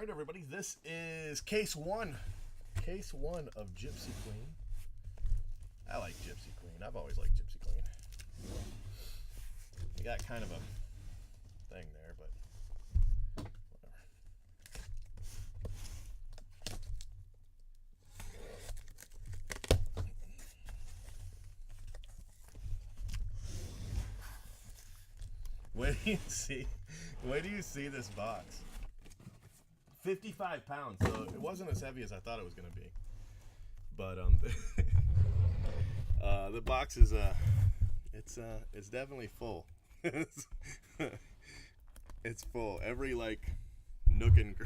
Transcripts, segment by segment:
right, everybody, this is case one. Case one of Gypsy Queen. I like Gypsy Queen. I've always liked Gypsy Queen. You got kind of a thing there, but whatever. Wait do you see this box? 55 pounds, so it wasn't as heavy as I thought it was going to be. But the box is it's definitely full. It's full. Every nook and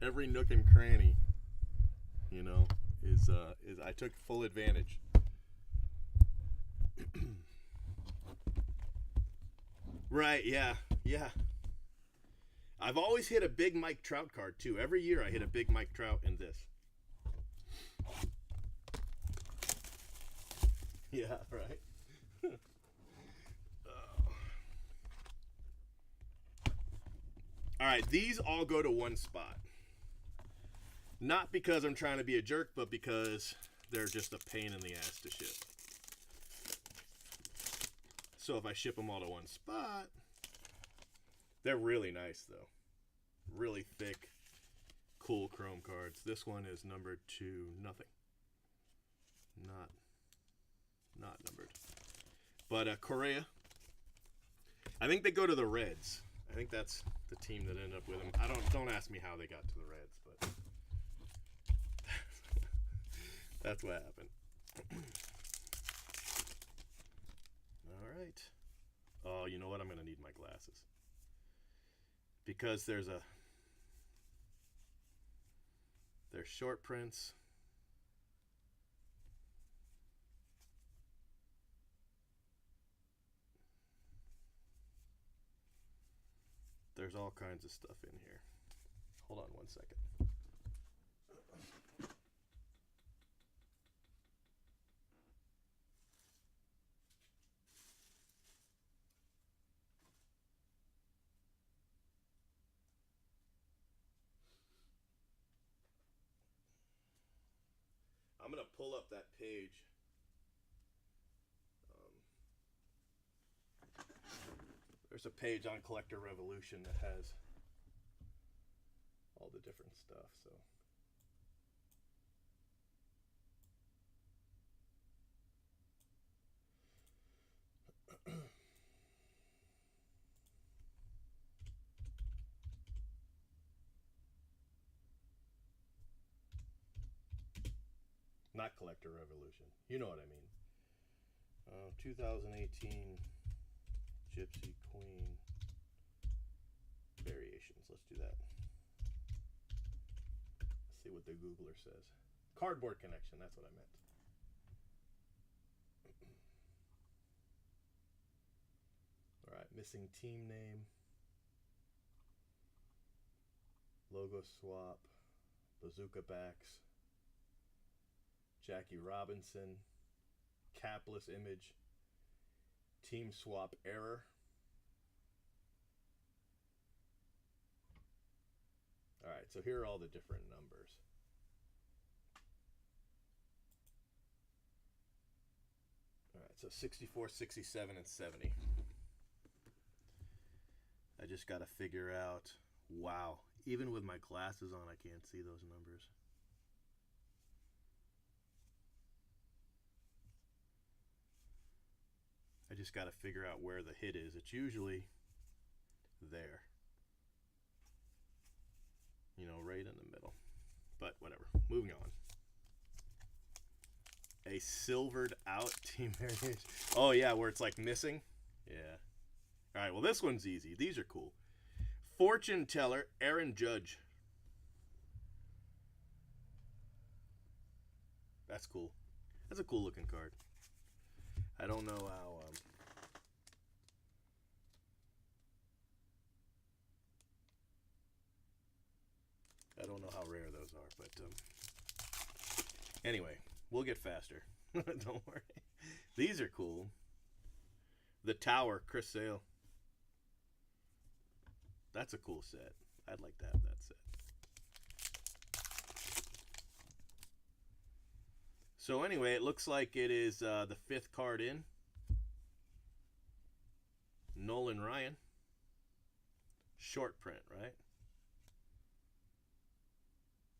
every nook and cranny, is I took full advantage. Right, yeah. I've always hit a big Mike Trout card, too. Every year I hit a big Mike Trout in this. Yeah, right. All right, these all go to one spot. Not because I'm trying to be a jerk, but because they're just a pain in the ass to ship. So if I ship them all to one spot, they're really nice, though. Really thick, cool chrome cards. This one is numbered to nothing. Not numbered. But Correa, I think they go to the Reds. I think that's the team that ended up with them. Don't ask me how they got to the Reds, but that's what happened. All right. Oh, you know what? I'm gonna need my glasses because there's short prints. There's all kinds of stuff in here. Hold on one second. I'm going to pull up that page. There's a page on Collector Revolution that has all the different stuff, so. Not Collector Revolution. You know what I mean. 2018 Gypsy Queen variations. Let's do that. Let's see what the Googler says. Cardboard Connection. That's what I meant. All right. Missing team name. Logo swap. Bazooka backs. Jackie Robinson, capless image, team swap error. All right, so here are all the different numbers. All right, so 64, 67, and 70. I just got to figure out, wow, even with my glasses on, I can't see those numbers. I just got to figure out where the hit is. It's usually there. Right in the middle. But whatever. Moving on. A silvered out team variation. Oh, yeah, where it's missing. Yeah. All right, well, this one's easy. These are cool. Fortune Teller, Aaron Judge. That's cool. That's a cool looking card. I don't know how. I don't know how rare those are, but anyway, we'll get faster. Don't worry. These are cool. The Tower, Chris Sale. That's a cool set. I'd like to have that set. So anyway, it looks like it is the 5th card in. Nolan Ryan. Short print, right?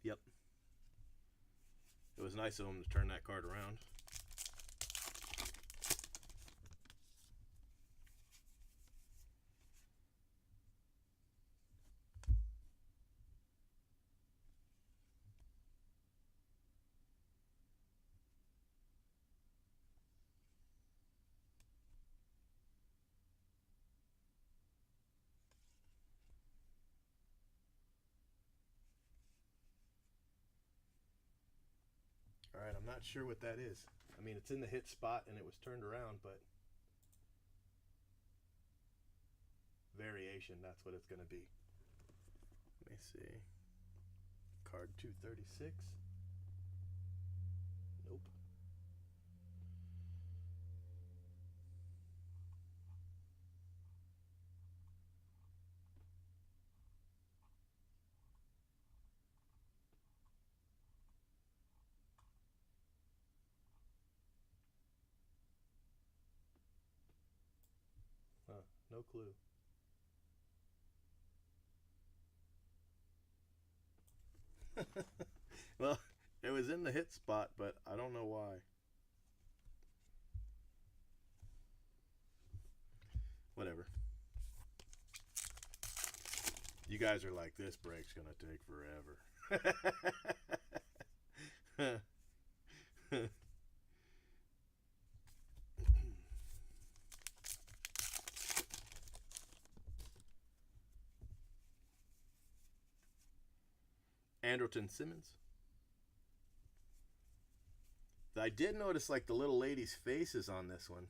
Yep. It was nice of him to turn that card around. All right, I'm not sure what that is. I mean, it's in the hit spot and it was turned around, but variation, that's what it's going to be. Let me see. Card 236. Nope. Huh, no clue. Well, it was in the hit spot, but I don't know why. Whatever. You guys are like, this break's gonna take forever. Andrelton Simmons. I did notice like the little lady's face is on this one,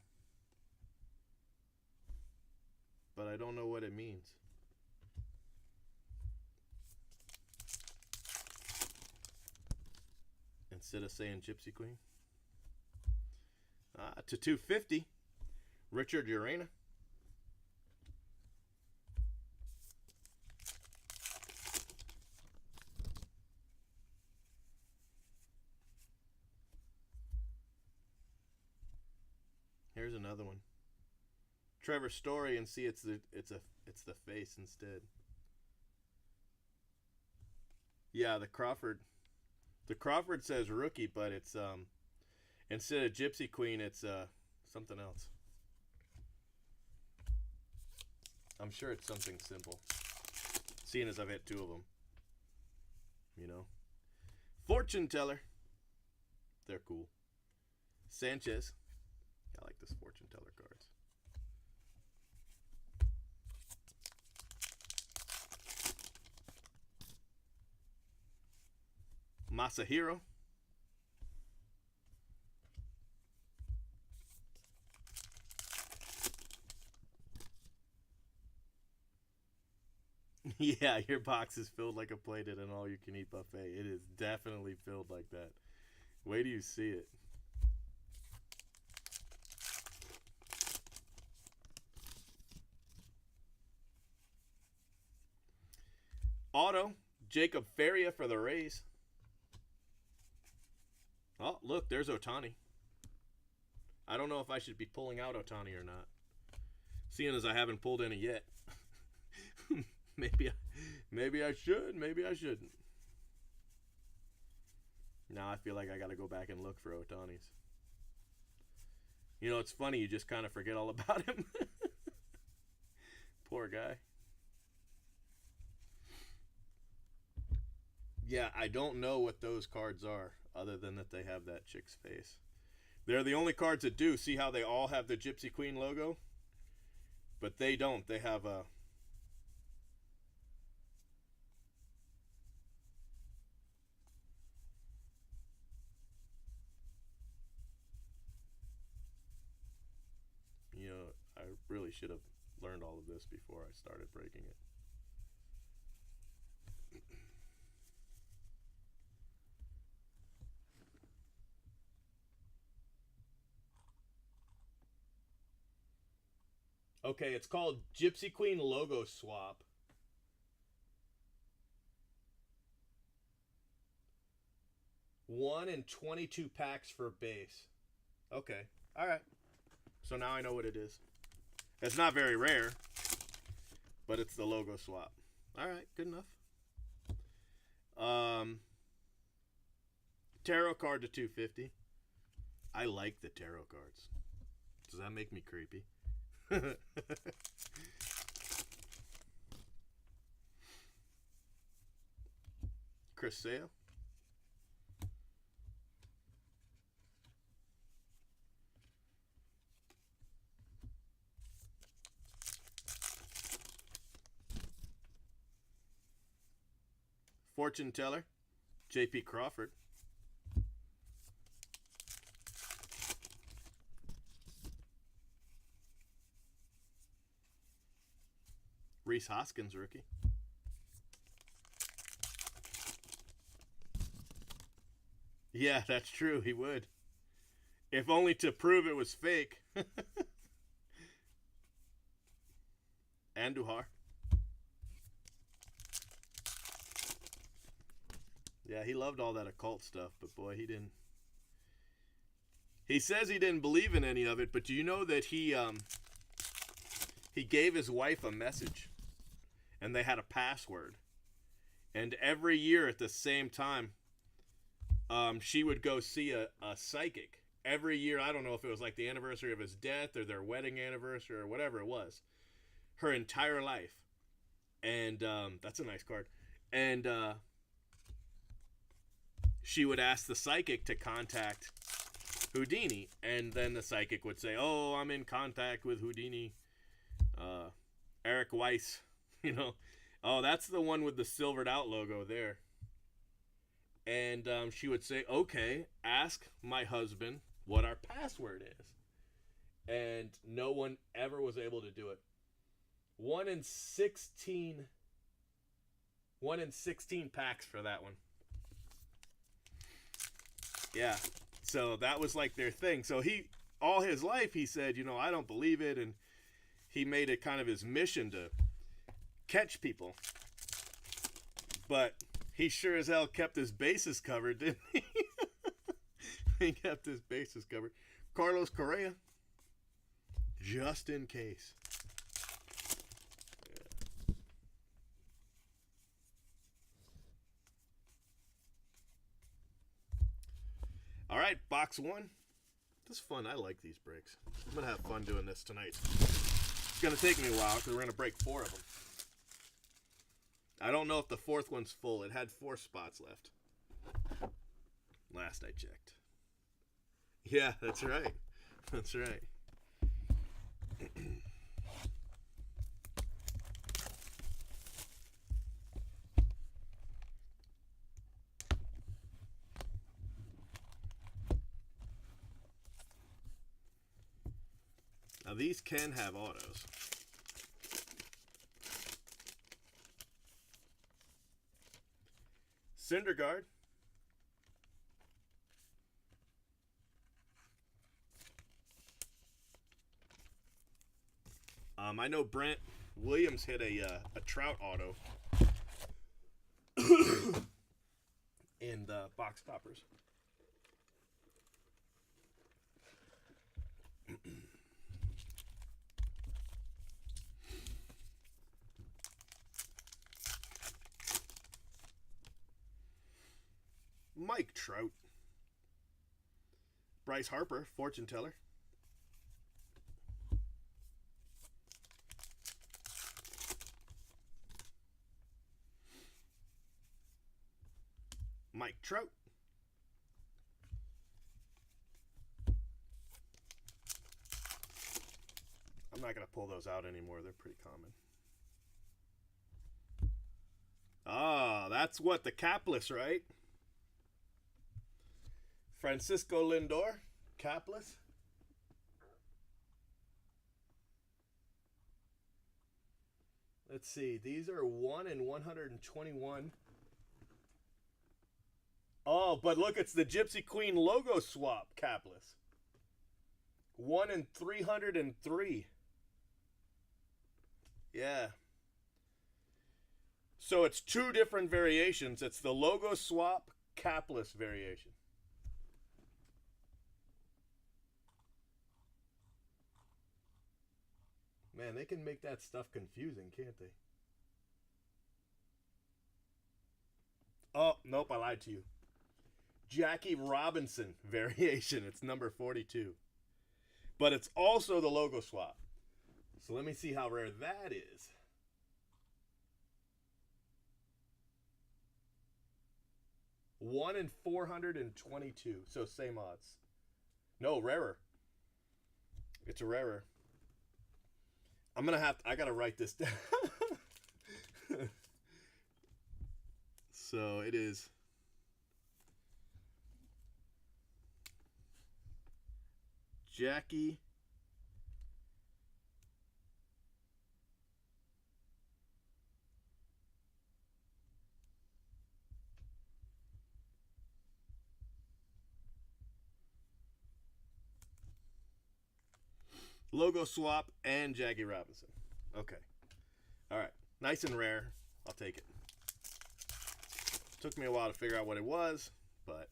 but I don't know what it means. Instead of saying Gypsy Queen. To 250, Richard Urena. Here's another one. Trevor Story, and see it's the face instead. Yeah, the Crawford says rookie, but it's instead of Gypsy Queen, it's something else. I'm sure it's something simple. Seeing as I've had 2 of them. You know. Fortune Teller. They're cool. Sanchez. I like this Fortune Teller cards. Masahiro. Yeah, your box is filled like a plated and all you can eat buffet. It is definitely filled like that. Wait till you see it. Auto, Jacob Faria for the Rays. Oh, look, there's Ohtani. I don't know if I should be pulling out Ohtani or not. Seeing as I haven't pulled any yet. maybe I should, maybe I shouldn't. Now I feel like I got to go back and look for Ohtani's. You know, it's funny, you just kind of forget all about him. Poor guy. Yeah, I don't know what those cards are, other than that they have that chick's face. They're the only cards that do. See how they all have the Gypsy Queen logo? But they don't. They have a... You know, I really should have learned all of this before I started breaking it. Okay, it's called Gypsy Queen Logo Swap. 1 in 22 packs for base. Okay. All right. So now I know what it is. It's not very rare, but it's the logo swap. All right. Good enough. Tarot card to 250. I like the tarot cards. Does that make me creepy? Chris Sale. Fortune teller, J.P. Crawford. Reese Hoskins rookie. Yeah, that's true. He would. If only to prove it was fake. Andujar. Yeah, he loved all that occult stuff, but boy, he didn't. He says he didn't believe in any of it, but do you know that he gave his wife a message, and they had a password, and every year at the same time, she would go see a psychic. Every year, I don't know if it was like the anniversary of his death or their wedding anniversary or whatever it was, her entire life. And that's a nice card. And she would ask the psychic to contact Houdini, and then the psychic would say, "Oh, I'm in contact with Houdini, Eric Weiss." You know, oh, that's the one with the silvered out logo there. And she would say, "Okay, ask my husband what our password is." And no one ever was able to do it. 1 in 16 packs for that one. Yeah. So that was like their thing. So all his life, he said, I don't believe it. And he made it kind of his mission to catch people. But he sure as hell kept his bases covered, didn't he? He kept his bases covered. Carlos Correa. Just in case. Yeah. All right, box 1. This is fun. I like these breaks. I'm going to have fun doing this tonight. It's going to take me a while because we're going to break 4 of them. I don't know if the 4th one's full. It had 4 spots left. Last I checked. Yeah, that's right. That's right. Now these can have autos. Syndergaard. I know Brent Williams hit a Trout auto in the box toppers. Mike Trout. Bryce Harper, fortune teller. Mike Trout. I'm not going to pull those out anymore. They're pretty common. Ah, that's what, the capless, right? Francisco Lindor, capless. Let's see. These are 1 in 121. Oh, but look, it's the Gypsy Queen logo swap capless. 1 in 303. Yeah. So it's 2 different variations. It's the logo swap capless variation. Man, they can make that stuff confusing, can't they? Oh, nope, I lied to you. Jackie Robinson variation. It's number 42. But it's also the logo swap. So let me see how rare that is. One in 422. So same odds. No, rarer. It's a rarer. I gotta write this down. So it is Jackie logo swap and Jackie Robinson. Okay. All right. Nice and rare. I'll take it. Took me a while to figure out what it was, but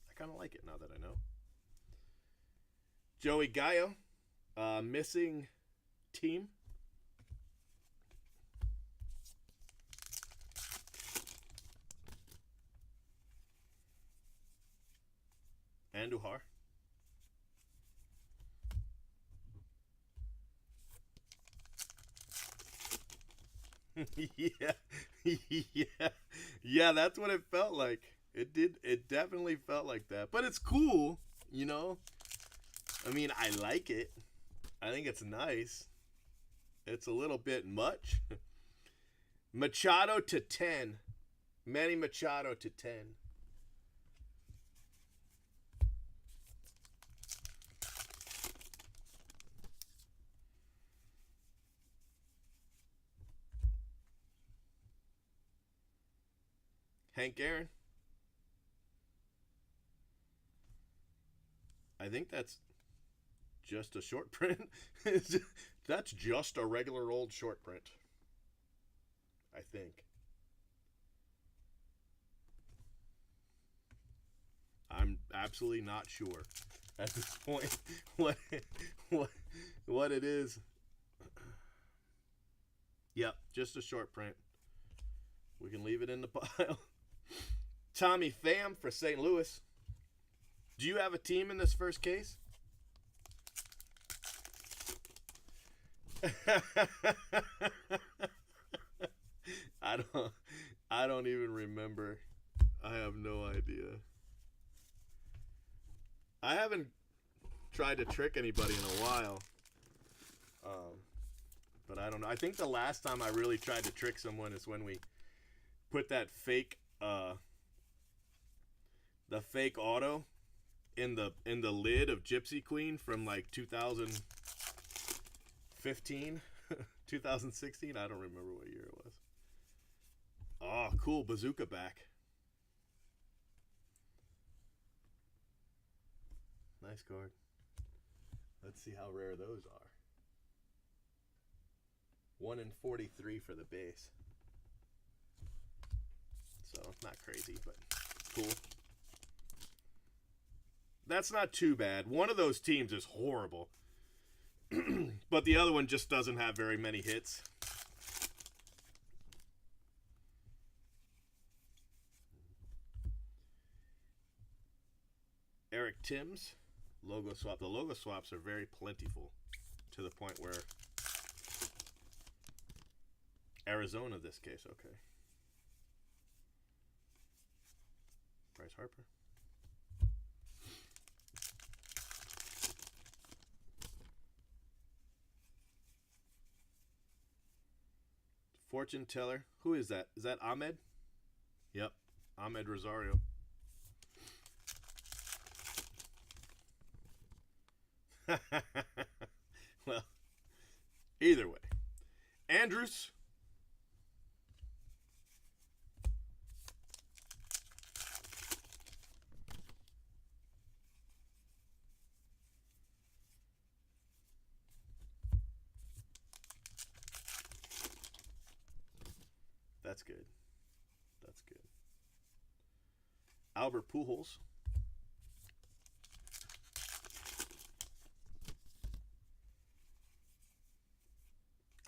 I kind of like it now that I know. Joey Gallo, missing team. Andujar. Yeah, yeah. That's what it felt like. It did. It definitely felt like that. But it's cool, you know. I mean, I like it. I think it's nice. It's a little bit much. Machado to 10. Manny Machado to 10. Hank Aaron. I think that's just a short print. That's just a regular old short print. I think. I'm absolutely not sure at this point what what it is. Yep, just a short print. We can leave it in the pile. Tommy Pham for St. Louis. Do you have a team in this first case? I don't even remember. I have no idea. I haven't tried to trick anybody in a while. But I don't know. I think the last time I really tried to trick someone is when we put that fake the fake auto in the lid of Gypsy Queen from like 2015, 2016. I don't remember what year it was. Oh, cool. Bazooka back. Nice card. Let's see how rare those are. 1 in 43 for the base. So, not crazy, but cool. That's not too bad. One of those teams is horrible. But the other one just doesn't have very many hits. Eric Timms, logo swap. The logo swaps are very plentiful to the point where Arizona, this case, okay. Bryce Harper. Fortune teller. Who is that? Is that Ahmed? Yep. Ahmed Rosario. Well, either way. Andrews. That's good. That's good. Albert Pujols.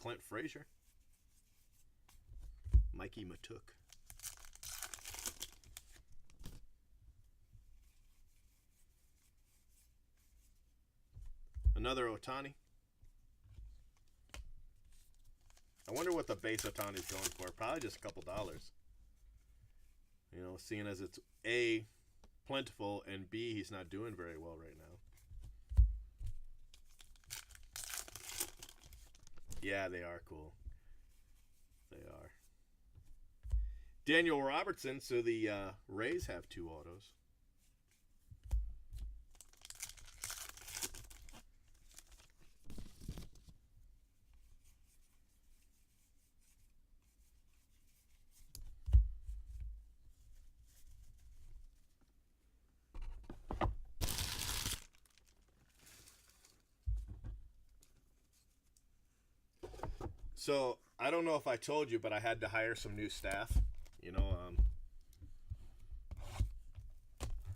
Clint Frazier. Mikey Matuk. Another Ohtani. I wonder what the base Ohtani's going for. Probably just a couple dollars. You know, seeing as it's A, plentiful, and B, he's not doing very well right now. Yeah, they are cool. They are. Daniel Robertson, so the Rays have 2 autos. So, I don't know if I told you, but I had to hire some new staff. You know,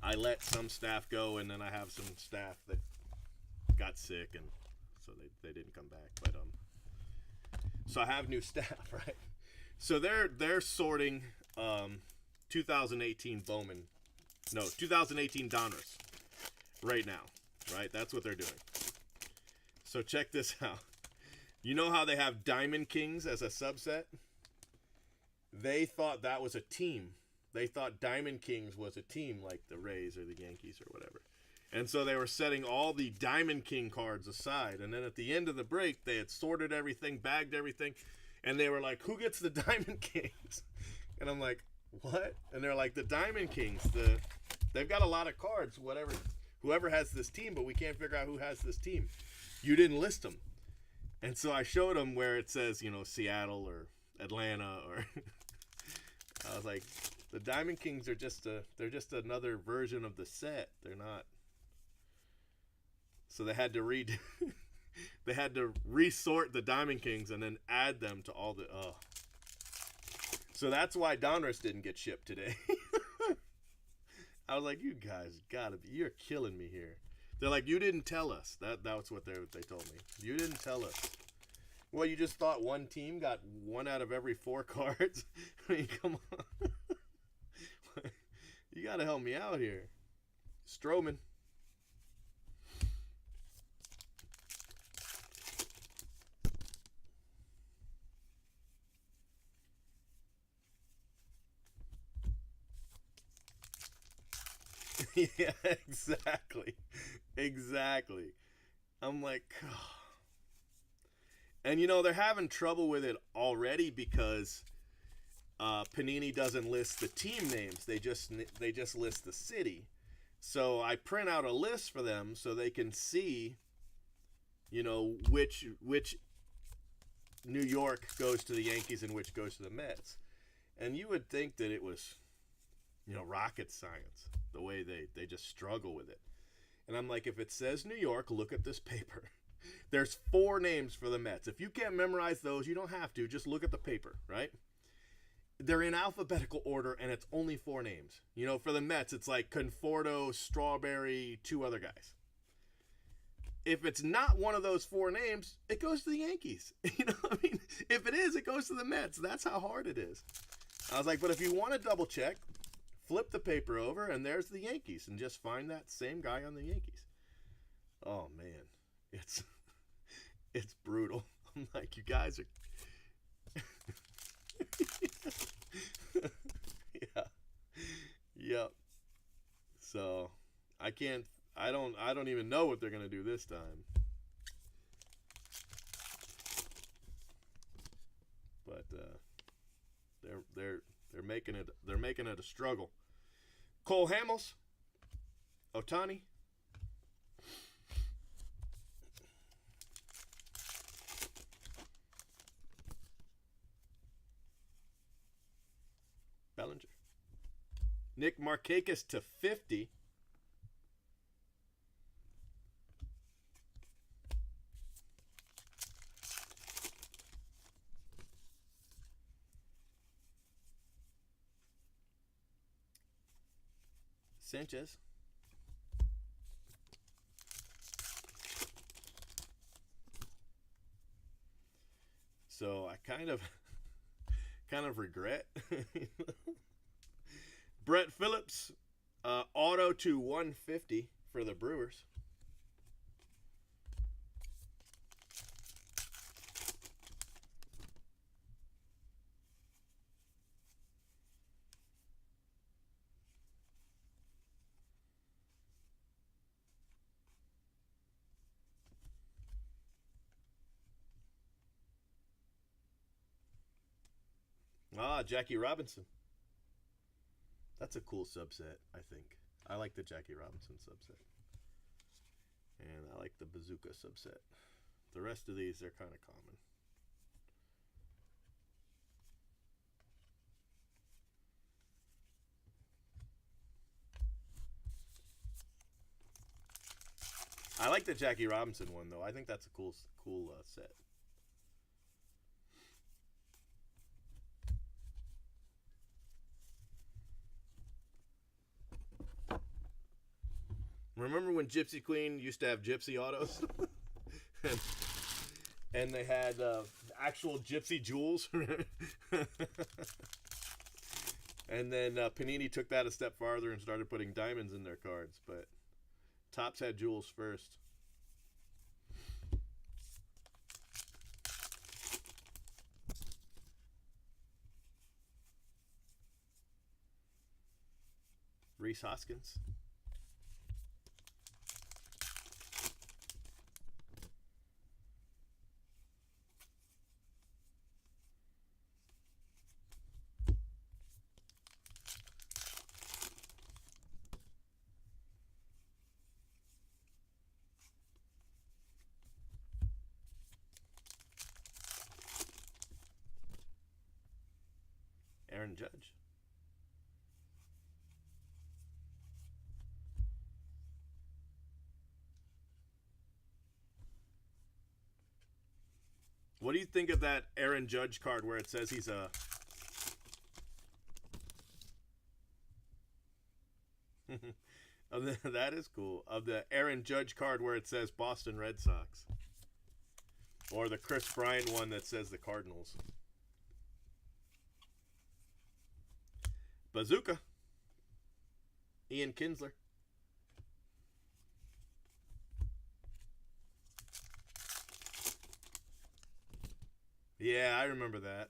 I let some staff go, and then I have some staff that got sick, and so they didn't come back. But so I have new staff, right? So they're sorting 2018 Bowman, no 2018 Donruss right now, right? That's what they're doing. So check this out. You know how they have Diamond Kings as a subset? They thought that was a team. They thought Diamond Kings was a team like the Rays or the Yankees or whatever. And so they were setting all the Diamond King cards aside. And then at the end of the break, they had sorted everything, bagged everything. And they were like, who gets the Diamond Kings? And I'm like, what? And they're like, the Diamond Kings. They've got a lot of cards, whoever has this team, but we can't figure out who has this team. You didn't list them. And so I showed them where it says, you know, Seattle or Atlanta or I was like, the Diamond Kings are they're just another version of the set. They're not. So they had to they had to resort the Diamond Kings and then add them to all the So that's why Donruss didn't get shipped today. I was like, you guys you're killing me here. They're like, you didn't tell us. That's what they told me. You didn't tell us. Well, you just thought one team got 1 out of every 4 cards? I mean, come on. You got to help me out here. Stroman. Yeah, exactly. I'm like, oh. And you know, they're having trouble with it already because Panini doesn't list the team names. They just list the city. So I print out a list for them so they can see, you know, which New York goes to the Yankees and which goes to the Mets. And you would think that it was, you know, rocket science, the way they just struggle with it. And I'm like, if it says New York, look at this paper. There's 4 names for the Mets. If you can't memorize those, you don't have to. Just look at the paper, right? They're in alphabetical order, and it's only 4 names. You know, for the Mets, it's like Conforto, Strawberry, 2 other guys. If it's not one of those 4 names, it goes to the Yankees. You know what I mean? If it is, it goes to the Mets. That's how hard it is. I was like, but if you want to double check, flip the paper over, and there's the Yankees, and just find that same guy on the Yankees. Oh, man. It's brutal. I'm like, you guys are... Yeah. Yep. So, I don't even know what they're going to do this time. But they're making it a struggle. Cole Hamels, Ohtani, Bellinger, Nick Markakis to 50. Sanchez. So I kind of regret. Brett Phillips, auto to 150 for the Brewers. Ah, Jackie Robinson. That's a cool subset, I think. I like the Jackie Robinson subset. And I like the Bazooka subset. The rest of these are kind of common. I like the Jackie Robinson one, though. I think that's a cool set. Remember when Gypsy Queen used to have Gypsy autos? and they had actual Gypsy jewels? And then Panini took that a step farther and started putting diamonds in their cards. But Topps had jewels first. Rhys Hoskins. Aaron Judge. What do you think of that Aaron Judge card where it says he's a... That is cool. Of the Aaron Judge card where it says Boston Red Sox. Or the Chris Bryant one that says the Cardinals. Bazooka. Ian Kinsler. Yeah, I remember that.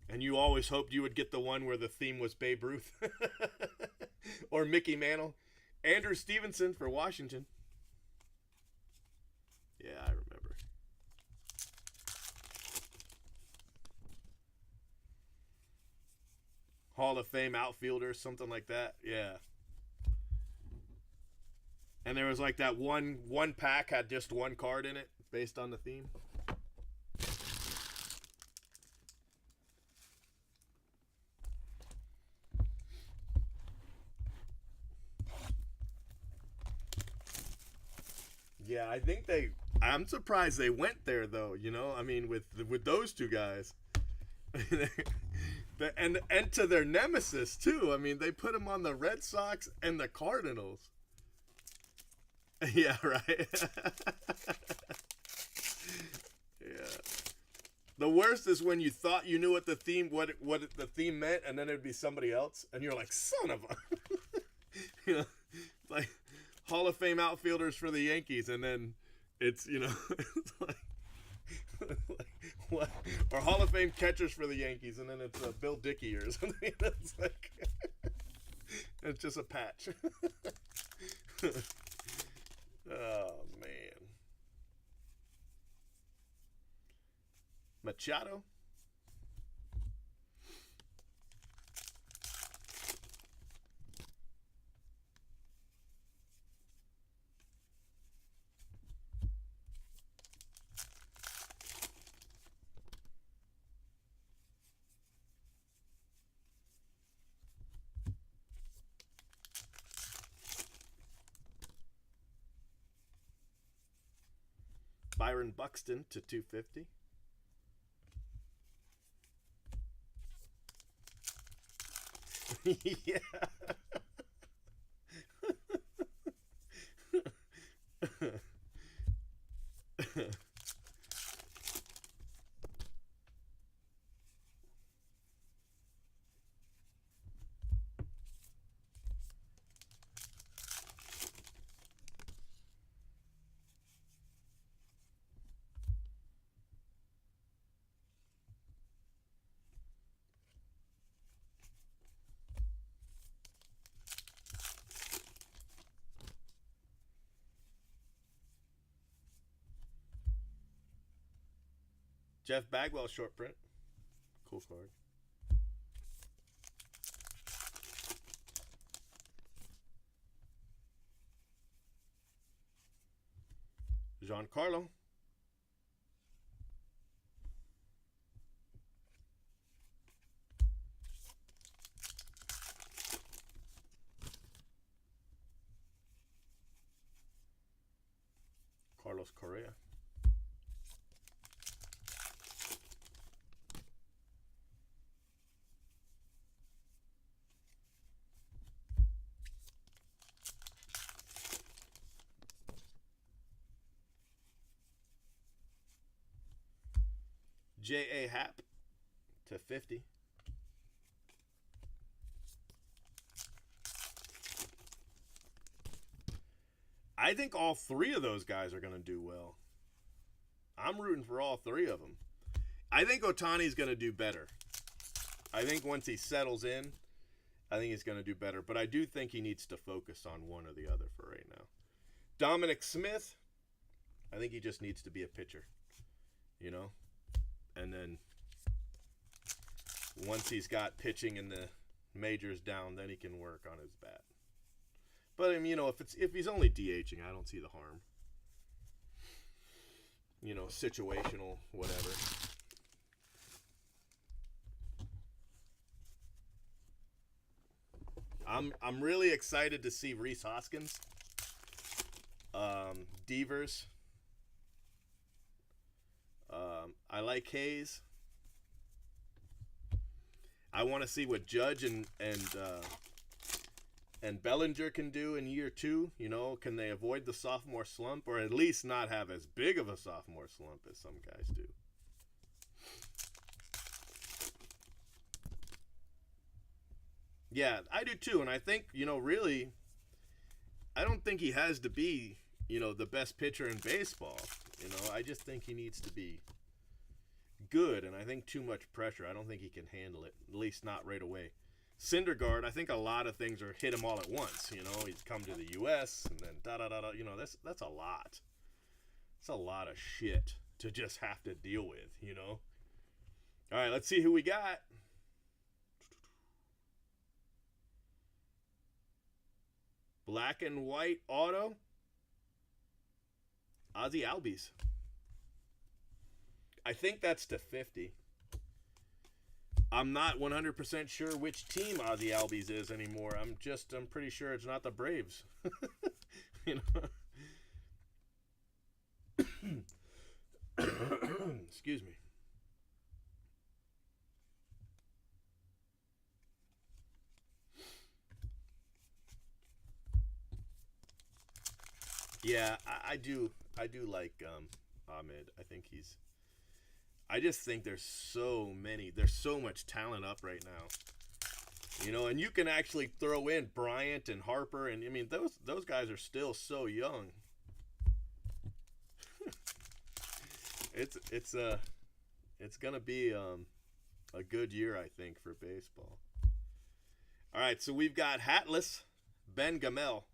And you always hoped you would get the one where the theme was Babe Ruth. Or Mickey Mantle. Andrew Stevenson for Washington. Yeah, I remember. Hall of Fame outfielder, something like that. Yeah. And there was like that one pack had just one card in it based on the theme. Yeah, I think I'm surprised they went there though, you know? I mean with those two guys. and to their nemesis too. I mean, they put him on the Red Sox and the Cardinals. Yeah, right. Yeah. The worst is when you thought you knew what the theme meant, and then it'd be somebody else, and you're like, son of a, you know, like Hall of Fame outfielders for the Yankees, and then it's it's like what, or Hall of Fame catchers for the Yankees, and then it's Bill Dickey or something. It's like it's just a patch. Oh man. Machado. Byron Buxton to 250. Yeah. Jeff Bagwell short print. Cool card. Giancarlo. Carlos Correa. J.A. Happ to 50. I think all three of those guys are going to do well. I'm rooting for all three of them. I think Ohtani's going to do better. I think once he settles in, I think he's going to do better. But I do think he needs to focus on one or the other for right now. Dominic Smith, I think he just needs to be a pitcher. You know? And then once he's got pitching in the majors down, then he can work on his bat. But I mean, you know, if he's only DHing, I don't see the harm. You know, situational, whatever. I'm really excited to see Rhys Hoskins, Devers. I like Hayes. I want to see what Judge and Bellinger can do in year 2. You know, can they avoid the sophomore slump, or at least not have as big of a sophomore slump as some guys do? Yeah, I do too, and I think, you know, really, I don't think he has to be, you know, the best pitcher in baseball. You know, I just think he needs to be good, and I think too much pressure. I don't think he can handle it, at least not right away. Syndergaard, I think a lot of things are hit him all at once. You know, he's come to the U.S. and then da-da-da-da. You know, that's a lot. It's a lot of shit to just have to deal with, you know. All right, let's see who we got. Black and white auto. Ozzie Albies. I think that's to 50. I'm not 100% sure which team Ozzie Albies is anymore. I'm pretty sure it's not the Braves. You know. Excuse me. Yeah, I do like Ahmed. I just think there's so much talent up right now. You know, and you can actually throw in Bryant and Harper, and I mean those guys are still so young. it's gonna be a good year, I think, for baseball. All right, so we've got hatless Ben Gamel.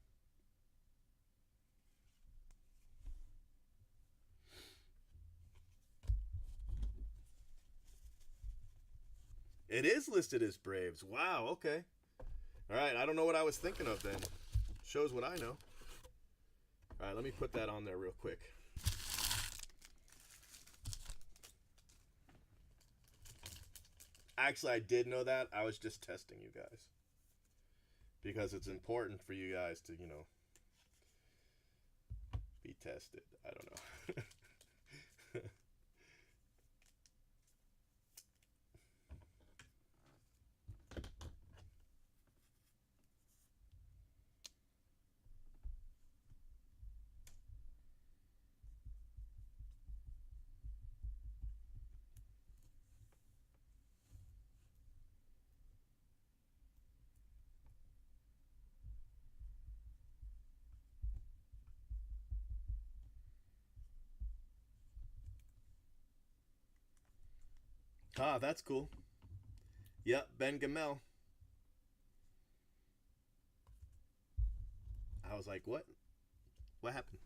It is listed as Braves. Wow, okay. All right, I don't know what I was thinking of then. Shows what I know. All right, let me put that on there real quick. Actually, I did know that. I was just testing you guys. Because it's important for you guys to, you know, be tested. I don't know. Ah, that's cool. Yep, Ben Gamel. I was like, what? What happened?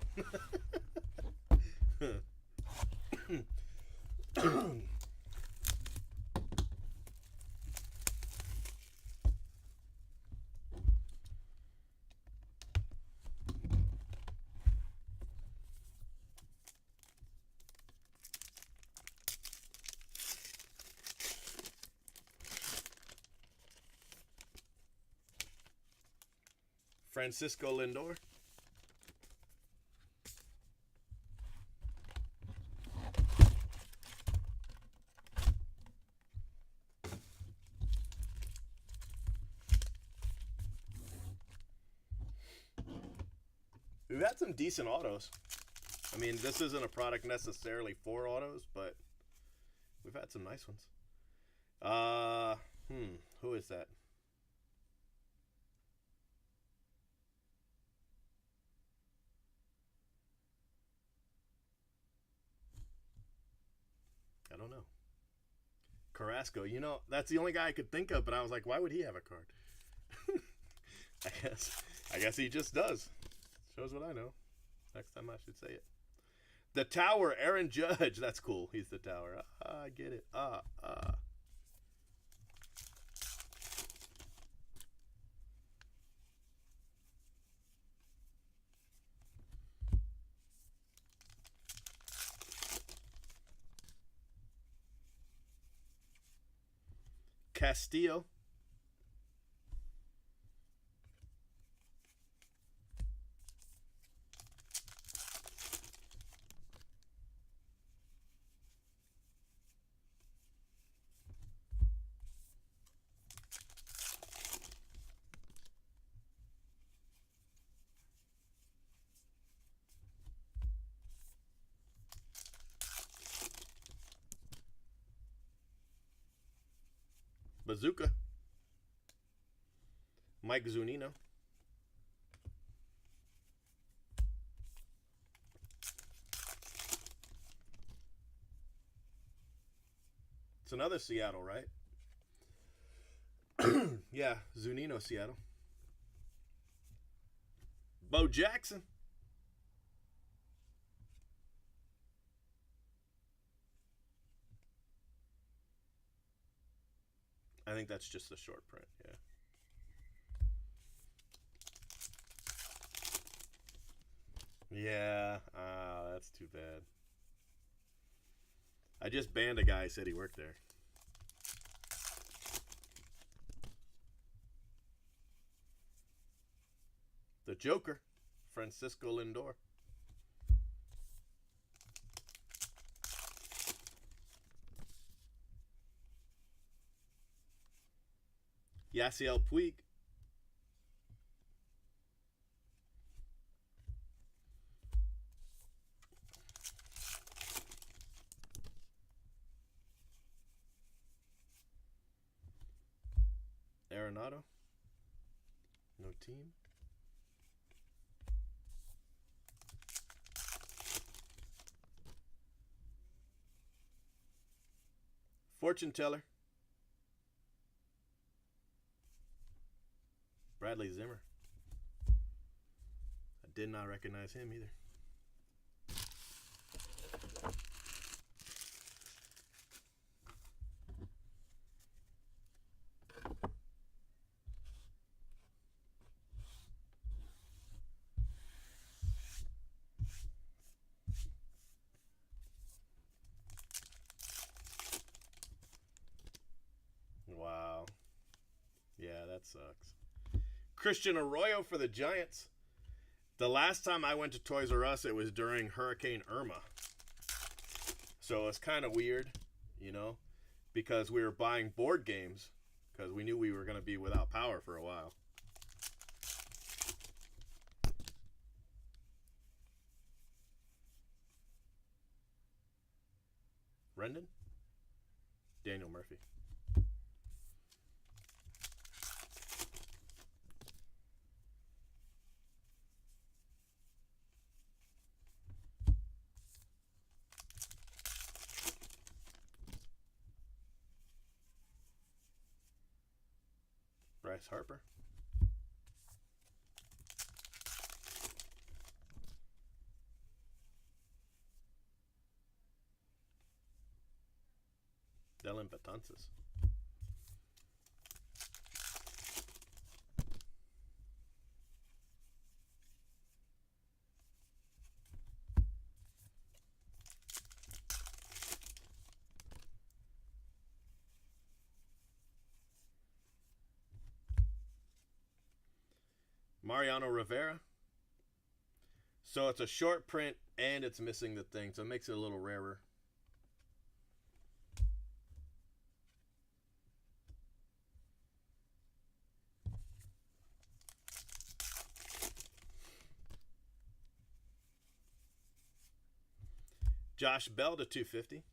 Francisco Lindor. We've had some decent autos. I mean, this isn't a product necessarily for autos, but we've had some nice ones. Who is that? I don't know. Carrasco. You know, that's the only guy I could think of, but I was like, why would he have a card? I guess he just does. Shows what I know. Next time I should say it. The Tower, Aaron Judge. That's cool. He's the Tower. I get it. Castillo. Bazooka. Mike Zunino. It's another Seattle, right? Yeah, Zunino, Seattle. Bo Jackson. I think that's just a short print, yeah. Yeah, that's too bad. I just banned a guy who said he worked there. The Joker, Francisco Lindor. Yasiel Puig. Arenado. No team. Fortune Teller. Bradley Zimmer. I did not recognize him either. Wow. Yeah, that sucks. Christian Arroyo for the Giants. The last time I went to Toys R Us, it was during Hurricane Irma. So it's kind of weird, you know, because we were buying board games because we knew we were going to be without power for a while. Rendon? Daniel Murphy. Bryce Harper. Empatances. Mariano Rivera. So it's a short print and it's missing the thing, so it makes it a little rarer. Josh Bell to 250.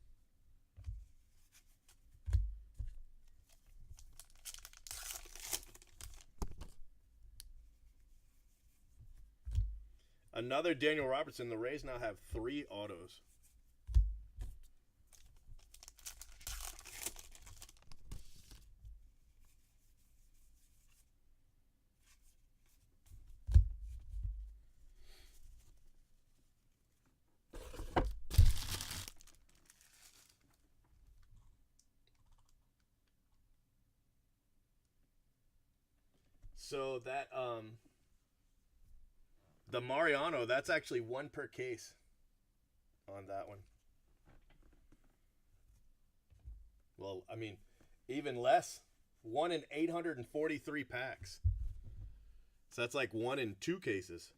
Another Daniel Robertson. The Rays now have 3 autos. So that the Mariano, that's actually 1 per case on that one. Well, I mean, even less. 1 in 843 packs. So that's like 1 in 2 cases.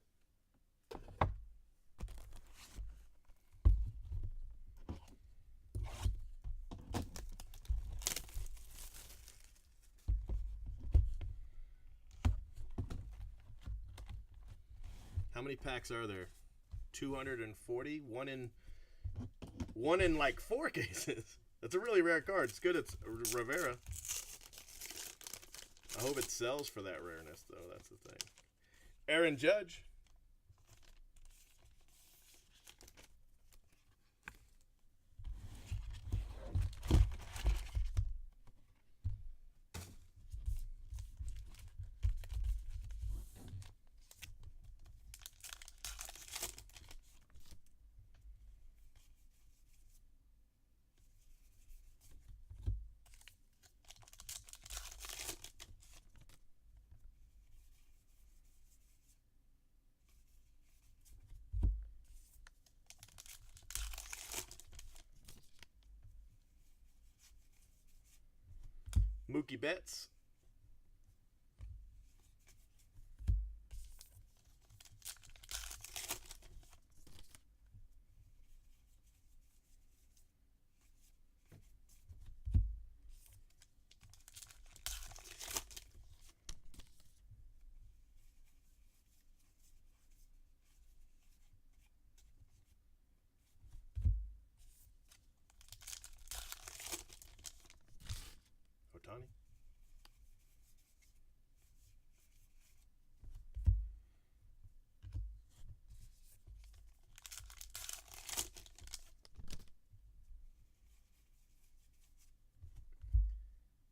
How many packs are there? 240. 1 in like 4 cases. That's a really rare card. It's good. It's Rivera. I hope it sells for that rareness, though. That's the thing. Aaron Judge. Mookie Betts. Otani.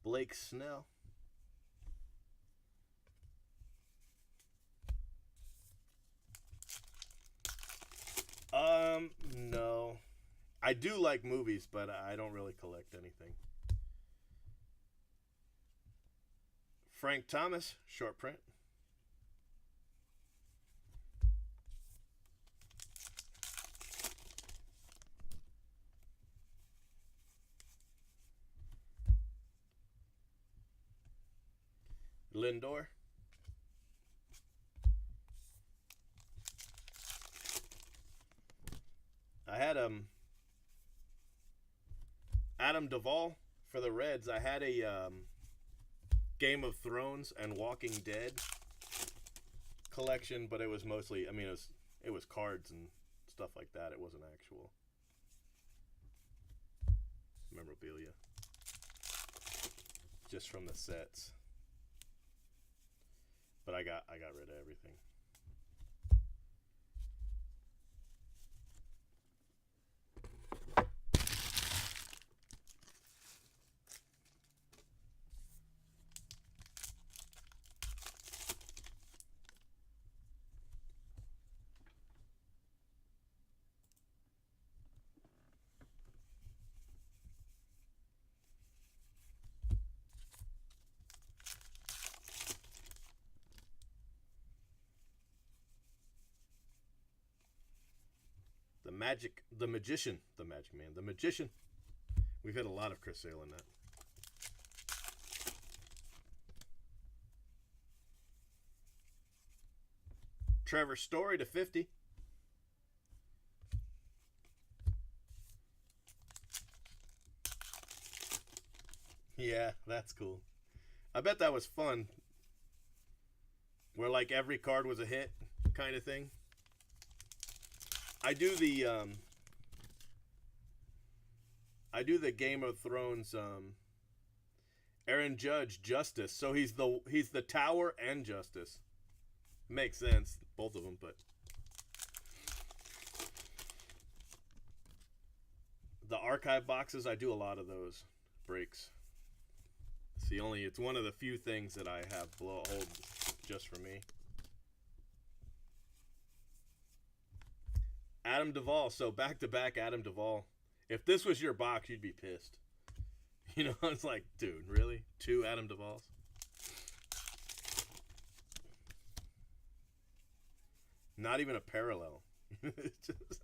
Blake Snell. No. I do like movies, but I don't really collect anything. Frank Thomas, short print. Lindor. I had Adam Duvall for the Reds. I had a Game of Thrones and Walking Dead collection, but it was mostly, I mean, it was cards and stuff like that. It wasn't actual memorabilia, just from the sets. But I got rid of everything. the Magician, the Magic Man, the Magician. We've had a lot of Chris Sale in that. Trevor Story to 50. Yeah, that's cool. I bet that was fun. Where like every card was a hit kind of thing. I do the Game of Thrones Aaron Judge Justice. So he's the Tower and Justice. Makes sense, both of them, but the archive boxes, I do a lot of those breaks. It's one of the few things that I have hold just for me. Adam Duvall, so back to back Adam Duvall. If this was your box, you'd be pissed. You know, it's like, dude, really? 2 Adam Duvalls? Not even a parallel. It's just...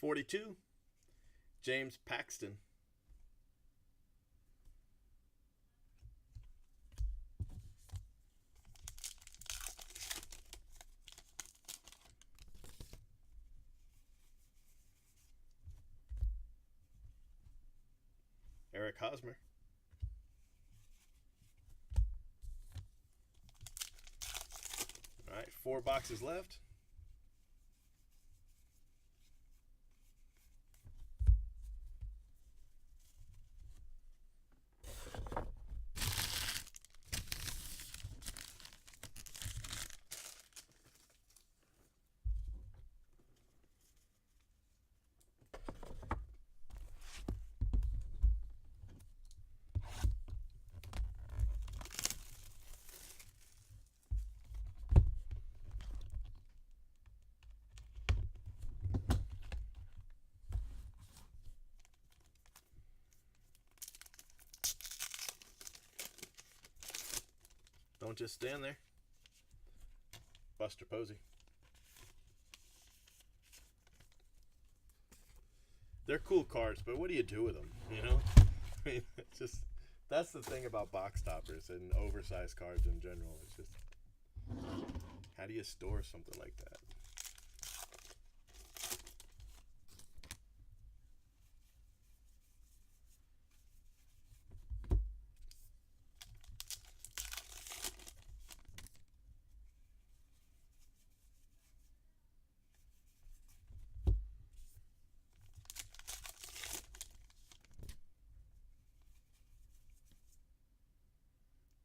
$42, James Paxton. Eric Hosmer. All right, 4 boxes left. Don't just stand there. Buster Posey. They're cool cards, but what do you do with them? You know? I mean, it's just, that's the thing about box toppers and oversized cards in general. It's just, how do you store something like that?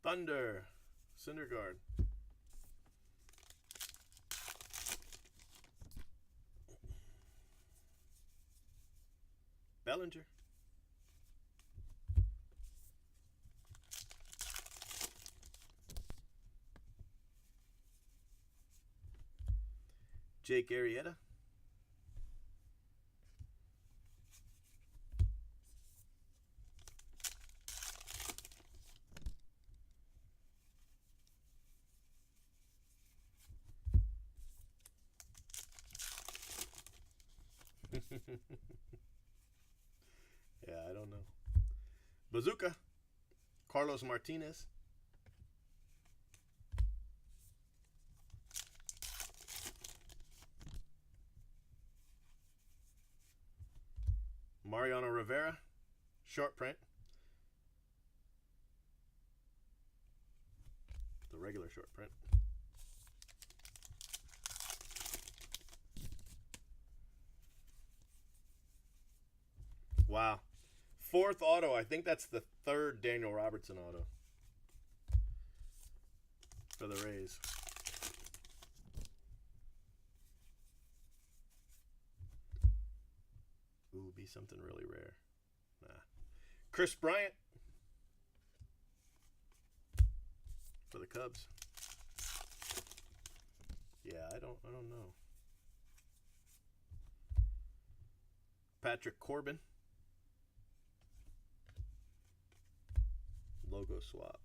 Thunder, Syndergaard. Bellinger. Jake Arrieta. Yeah, I don't know. Bazooka, Carlos Martinez. Mariano Rivera, short print. The regular short print. Wow. 4th auto. I think that's the 3rd Daniel Robertson auto for the Rays. Ooh, be something really rare. Nah. Chris Bryant for the Cubs. Yeah, I don't know. Patrick Corbin. Logo swap.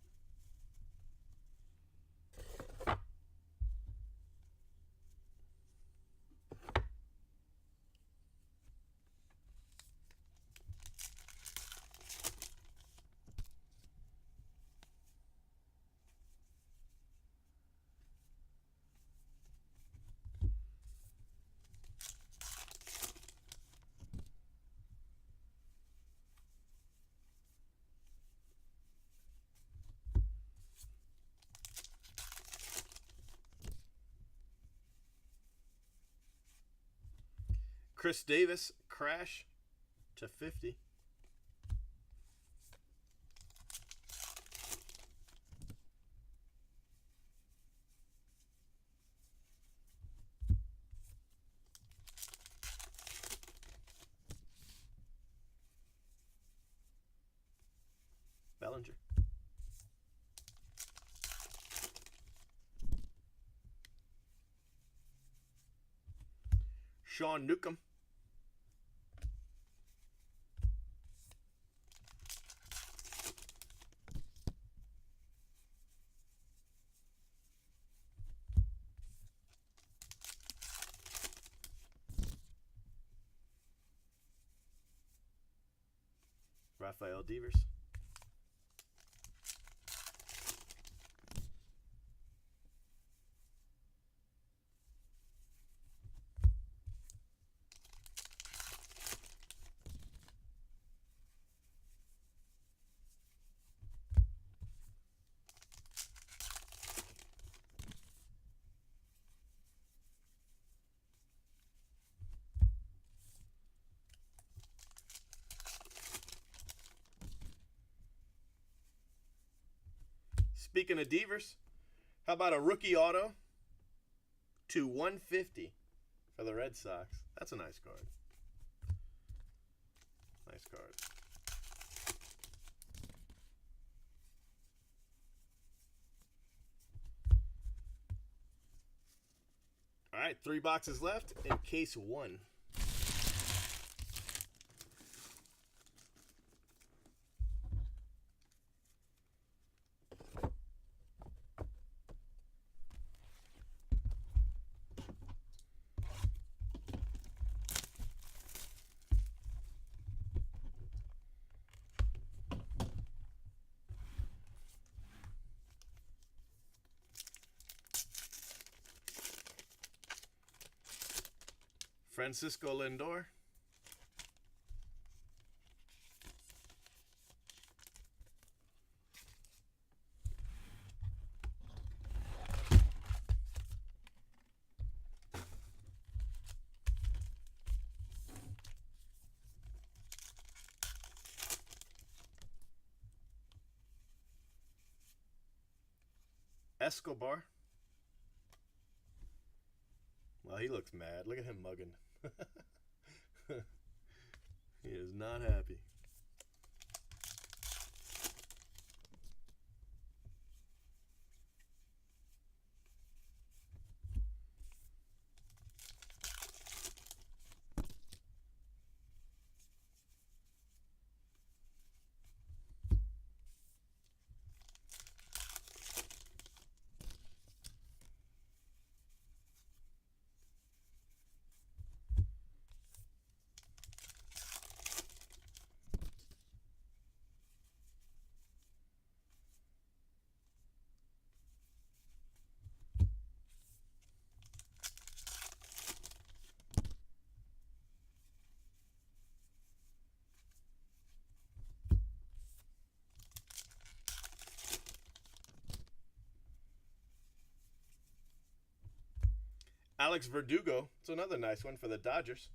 Chris Davis, crash to 50. Bellinger. Sean Newcomb. Rafael Devers. Speaking of Devers, how about a rookie auto to 150 for the Red Sox? That's a nice card. Nice card. All right, 3 boxes left in case 1. Francisco Lindor. Escobar. Well, he looks mad. Look at him mugging. He is not happy. Alex Verdugo. It's another nice one for the Dodgers.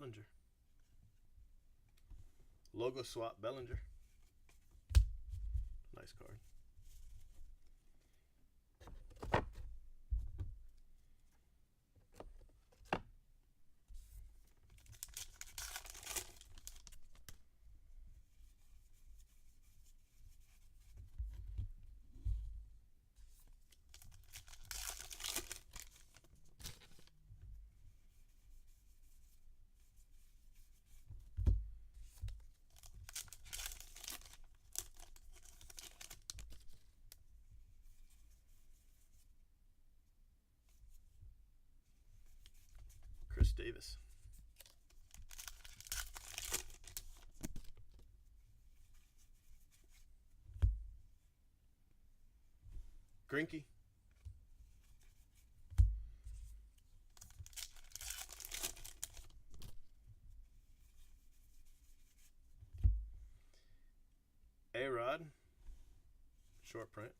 Bellinger. Logo swap Bellinger. Nice card. Chris Davis. Grinky. A-Rod. Short print.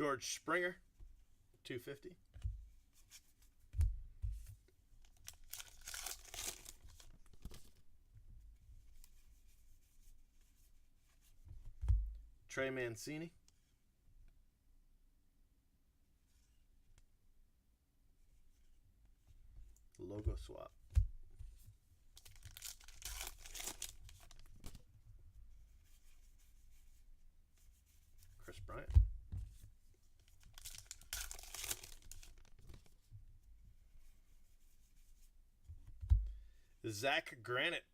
George Springer, 250. Trey Mancini. Logo swap. Chris Bryant. Zach Granite.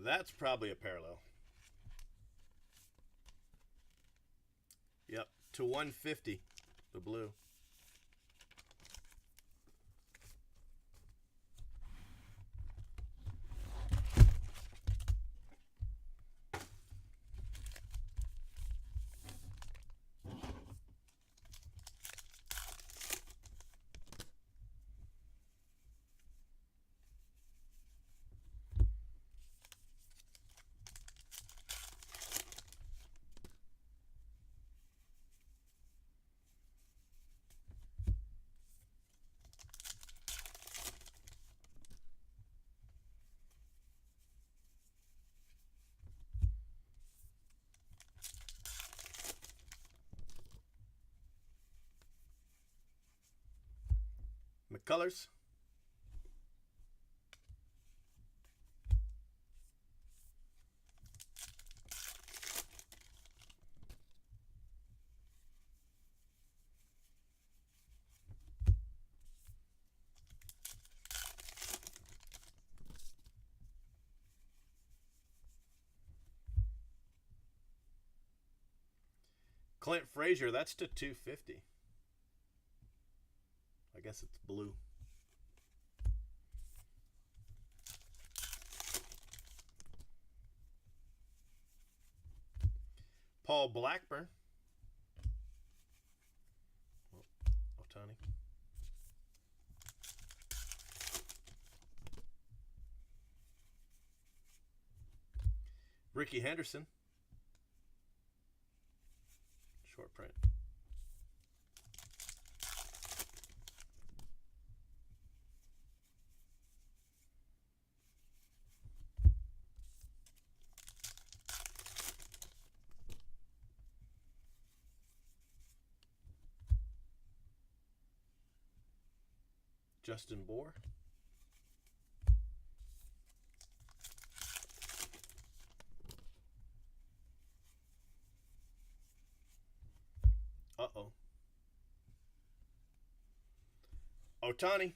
That's probably a parallel. Yep, to 150, the blue. McCullers. Clint Frazier, that's to 250. I guess it's blue. Paul Blackburn. Ohtani. Ricky Henderson. Short Justin Bohr. Uh-oh. Otani.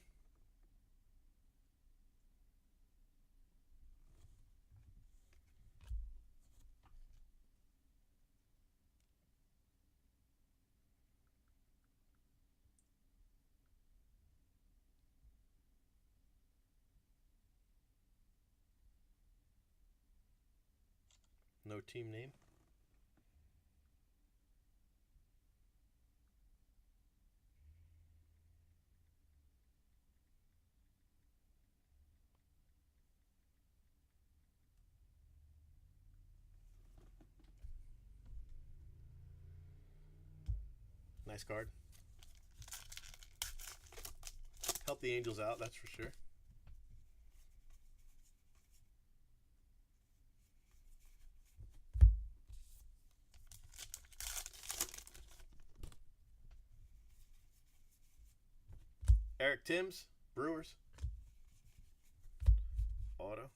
No team name. Nice card. Help the Angels out, that's for sure. Eric Timms, Brewers. Auto.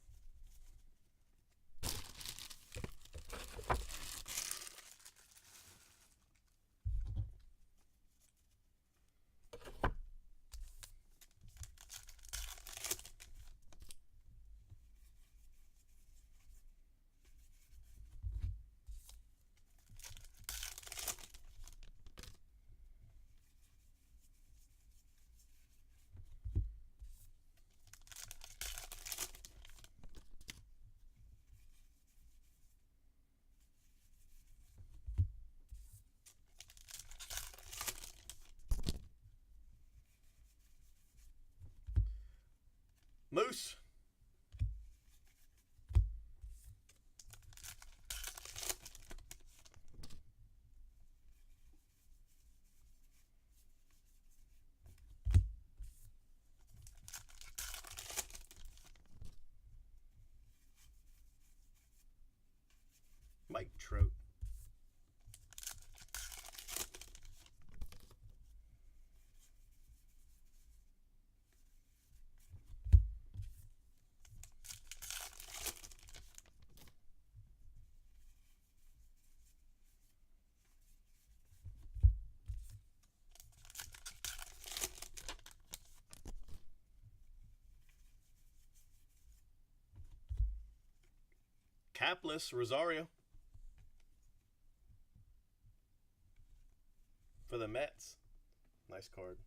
Moose. Mike Trout. Capless Rosario for the Mets. Nice card.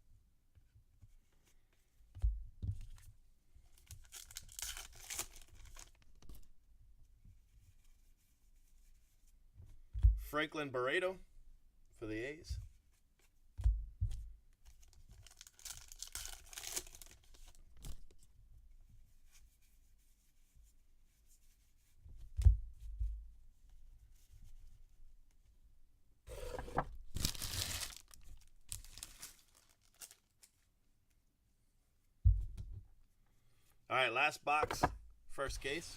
Franklin Barreto for the A's. All right, last box, first case.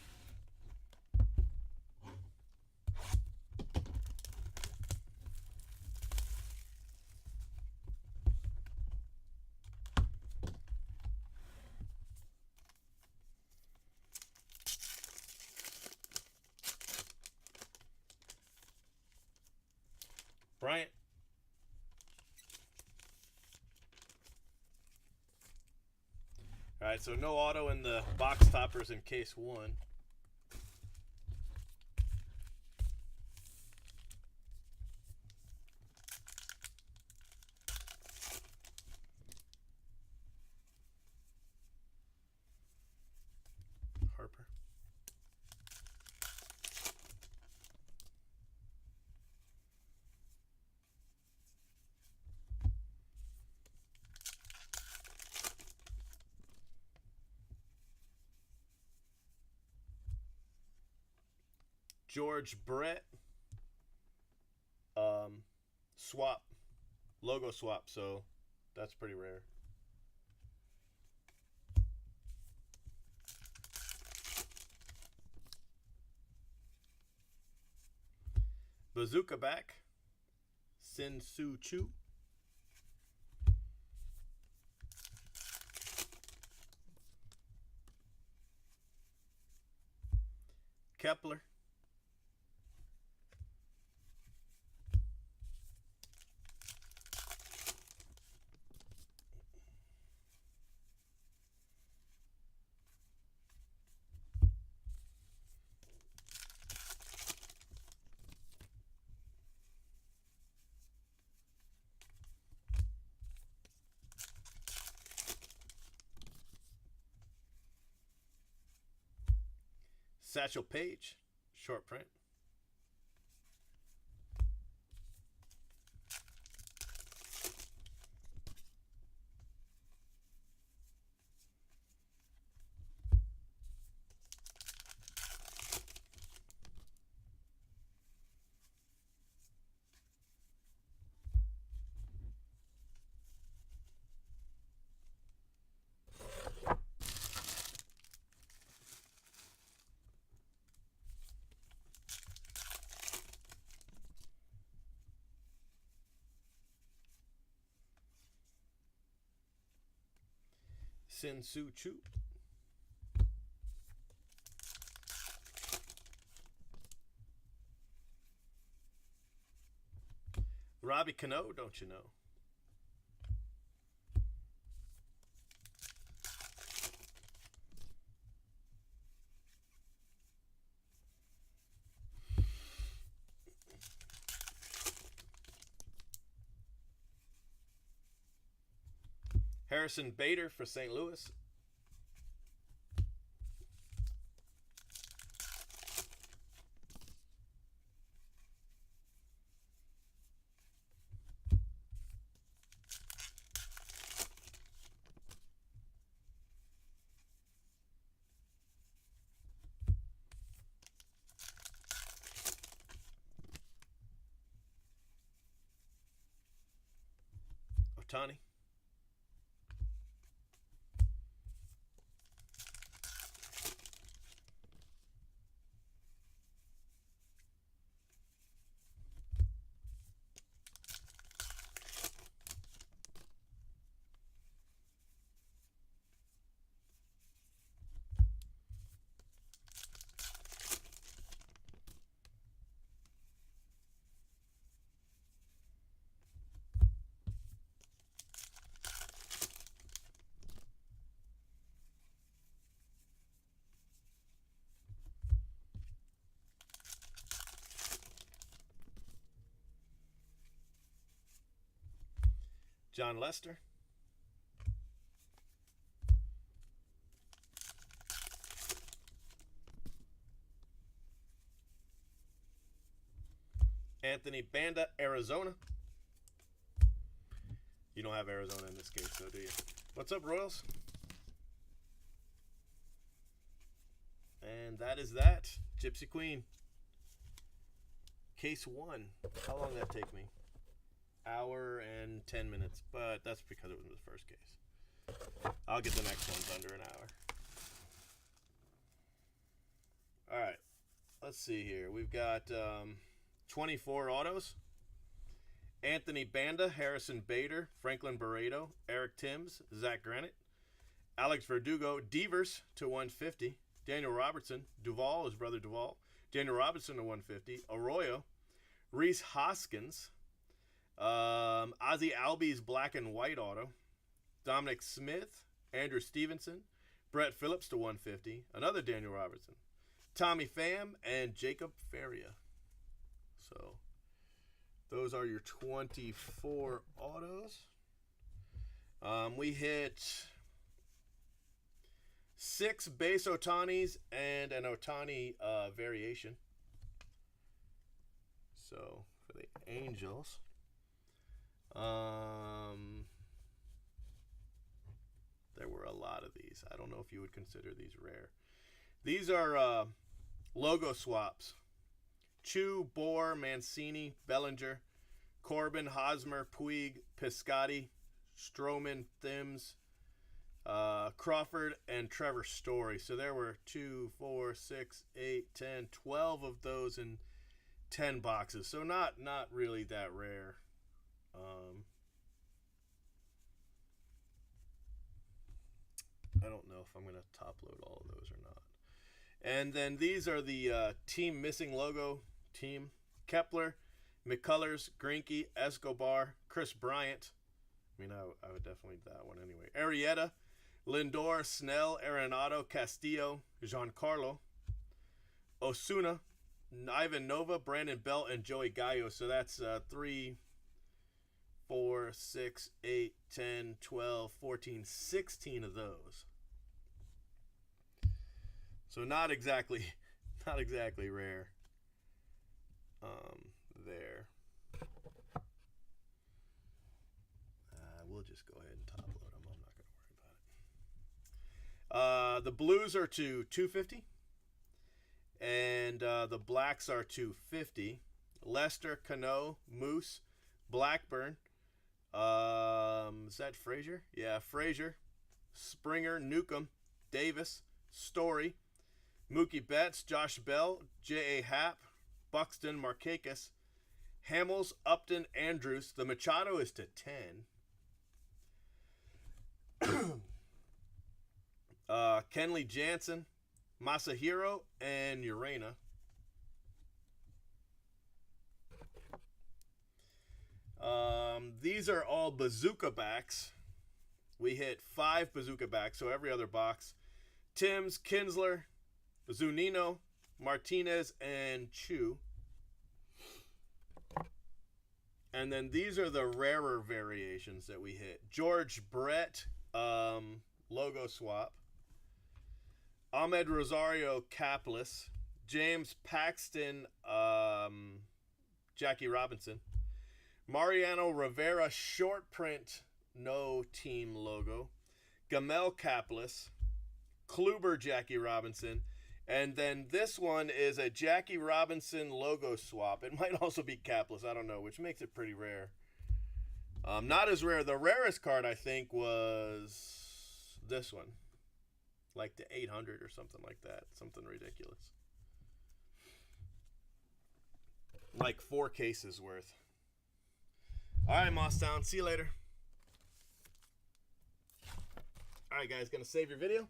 Bryant. All right, so no auto in the box toppers in case one. Harper. George Brett. Swap. Logo swap, so that's pretty rare. Bazooka back. Sin Soo Choo. Kepler. Satchel Paige, short print. Sin Soo Choo. Robbie Cano, don't you know? Harrison Bader for St. Louis. Otani. John Lester. Anthony Banda, Arizona. You don't have Arizona in this case, though, do you? What's up, Royals? And that is that. Gypsy Queen. Case 1. How long did that take me? Hour and 10 minutes, but that's because it was the first case. I'll get the next ones under an hour. All right, let's see here. We've got 24 autos. Anthony Banda, Harrison Bader, Franklin Barreto, Eric Timms, Zach Granite, Alex Verdugo, Devers to 150, Daniel Robertson, Duvall, his brother Duvall, Daniel Robinson to 150, Arroyo, Reese Hoskins, Ozzie Albies black and white auto, Dominic Smith, Andrew Stevenson, Brett Phillips to 150, another Daniel Robertson, Tommy Pham, and Jacob Faria. So those are your 24 autos. We hit 6 base Otanis and an Otani variation. So for the Angels, there were a lot of these. I don't know if you would consider these rare. These are logo swaps. Chu, Bohr, Mancini, Bellinger, Corbin, Hosmer, Puig, Piscotty, Stroman, Thims, Crawford, and Trevor Story. So there were 2, 4, 6, 8, 10, 12 of those in 10 boxes. So not really that rare. I don't know if I'm going to top load all of those or not. And then these are the team missing logo team. Kepler, McCullers, Greinke, Escobar, Chris Bryant. I mean, I would definitely that one anyway. Arrieta, Lindor, Snell, Arenado, Castillo, Giancarlo, Osuna, Ivan Nova, Brandon Belt, and Joey Gallo. So that's 3, 4, 6, 8, 10, 12, 14, 16 of those. So not exactly rare. There. We'll just go ahead and top load them. I'm not going to worry about it. The blues are to 250. And the blacks are to 50. Lester, Cano, Moose, Blackburn. Is that Frazier? Yeah, Frazier. Springer, Newcomb, Davis, Story, Mookie Betts, Josh Bell, J.A. Happ, Buxton, Markakis, Hamels, Upton, Andrews. The Machado is to 10. Kenley Jansen, Masahiro, and Urena. These are all bazooka backs. We hit 5 bazooka backs, so every other box. Timms, Kinsler, Zunino, Martinez, and Chu. And then these are the rarer variations that we hit. George Brett, logo swap. Ahmed Rosario, capless. James Paxton, Jackie Robinson. Mariano Rivera, short print, no team logo. Gamel, capless. Kluber, Jackie Robinson. And then this one is a Jackie Robinson logo swap. It might also be capless, I don't know, which makes it pretty rare. Not as rare. The rarest card, I think, was this one. Like the 800 or something like that. Something ridiculous. Like 4 cases worth. All right, Moss Town. See you later. All right, guys. Going to save your video.